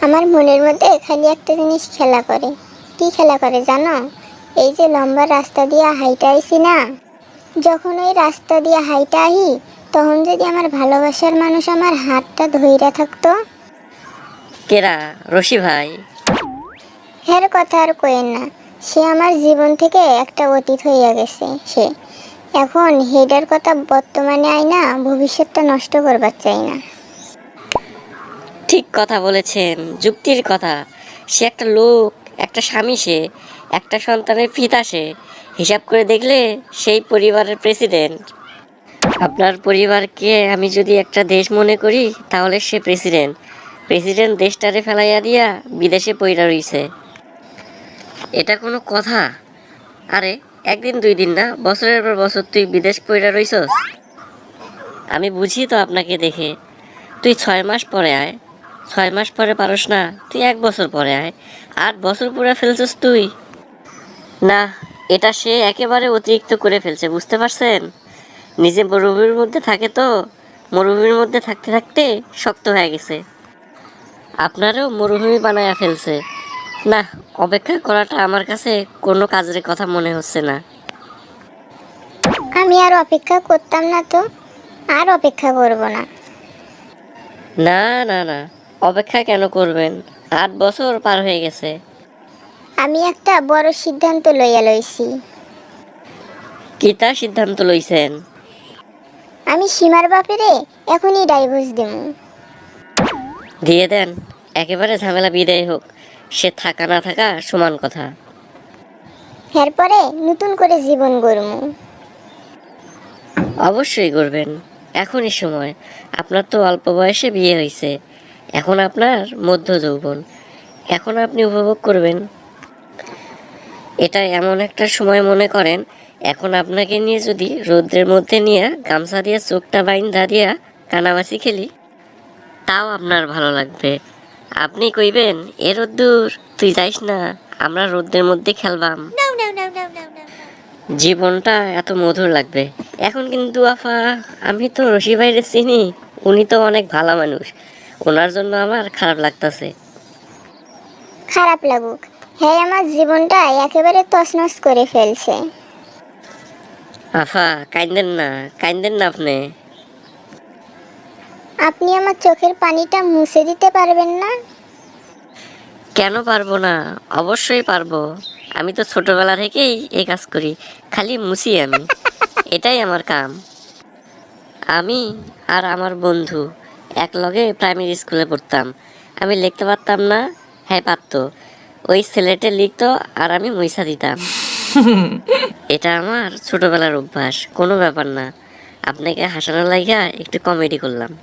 আমার মনের মধ্যে খালি একটা জিনিস খেলা করে। কি খেলা করে জানো? এই যে লম্বা রাস্তা দিয়ে হাইটা আইছি না, যখন ওই রাস্তা দিয়ে হাইটা আহি তখন যদি আমার ভালোবাসার মানুষ আমার হাতটা ধইরা থাকতো। কেরা? রশি ভাই? হের কথা আর কইেন না, সে আমার জীবন থেকে একটা অতীত হইয়া গেছে। সে এখন হেডার কথা বর্তমানে আই না, ভবিষ্যৎটা নষ্ট করবার চাই না। ঠিক কথা বলেছেন, যুক্তির কথা। সে একটা লোক, একটা স্বামী, সে একটা সন্তানের পিতা। সে হিসাব করে দেখলে সেই পরিবারের প্রেসিডেন্ট। আপনার পরিবারকে আমি যদি একটা দেশ মনে করি, তাহলে সে প্রেসিডেন্ট। প্রেসিডেন্ট দেশটারে ফেলাইয়া দিয়া বিদেশে পইরা রইছে। এটা কোনো কথা? আরে একদিন দুই দিন না, বছরের পর বছর তুই বিদেশ পইরা রইছস। আমি বুঝি তো আপনাকে দেখে। তুই 6 মাস পরে আয়, 6 মাস পরে পারস না, তুই 1 বছর পরে আয়, 8 বছর পুরা ফেলছিস তুই। না, এটা সে একেবারে অতিরিক্ত করে ফেলছে, বুঝতে পারছেন? নিজে মরুভূমির মধ্যে থাকে তো, মরুভূমির মধ্যে থাকতে থাকতে শক্ত হয়ে গেছে। আপনারও মরুভূমি বানায়া ফেলছে। না, অপেক্ষা করাটা আমার কাছে কোনো কাজের কথা মনে হচ্ছে না। আমি আর অপেক্ষা করতাম না তো, আর অপেক্ষা করব না। না না না, অপেক্ষা কেন করবেন? 8 বছর পার হয়ে গেছে। আমি একটা বড় সিদ্ধান্ত লইয়া লইছি। কি তা সিদ্ধান্ত লইছেন? আমি সীমার বাপেরে এখনই ডাইভোর্স দেবো। দিয়ে দেন, একেবারে ঝামেলা বিদায় হোক। সে থাকা না থাকা সমান কথা। এরপরে নতুন করে জীবন গড়মু। অবশ্যই করবেন, এখনই সময়। আপনার তো অল্প বয়সে বিয়ে হয়েছে, এখন আপনার মধ্য যৌবন, এখন আপনি উপভোগ করবেন। এটা এমন একটা সময় মনে করেন, এখন আপনাকে নিয়ে যদি রৌদ্রের মধ্যে নিয়ে গামছা দিয়ে চোখটা বাইন্ধা দিয়া কানামাছি খেলি, তাও আপনার ভালো লাগবে। আপনি কইবেন, এ রোদ্দুর তুই যাইস না, আমরা রোদ্রের মধ্যে খেলবাম। জীবনটা এত মধুর লাগবে। এখন কিন্তু আফা, আমি তো রশি ভাইরে চিনি, উনি তো অনেক ভালো মানুষ, ওনার জন্য আমার খারাপ লাগতেছে। খারাপ লাগুক, হ্যাঁ আমার জীবনটা একেবারে তছনছ করে ফেলছে। আফা কাইন্দেন না, কাইন্দেন না আপনি। আপনি আমার চোখের পানিটা মুছে দিতে পারবেন না? কেন পারবো না? অবশ্যই পারবো। আমি তো ছোটবেলা থেকেই এই কাজ করি, খালি মুছি আমি, এটাই আমার কাম। আমি আর আমার বন্ধু এক লগে প্রাইমারি স্কুলে পড়তাম। আমি লিখতে পারতাম না, হ্যাঁ পারতো। ওই ছেলেটা লিখতো আর আমি মুইসা দিতাম। এটা আমার ছোটবেলার অভ্যাস, কোনো ব্যাপার না। আপনাকে হাসানো লাগিয়া একটু কমেডি করলাম।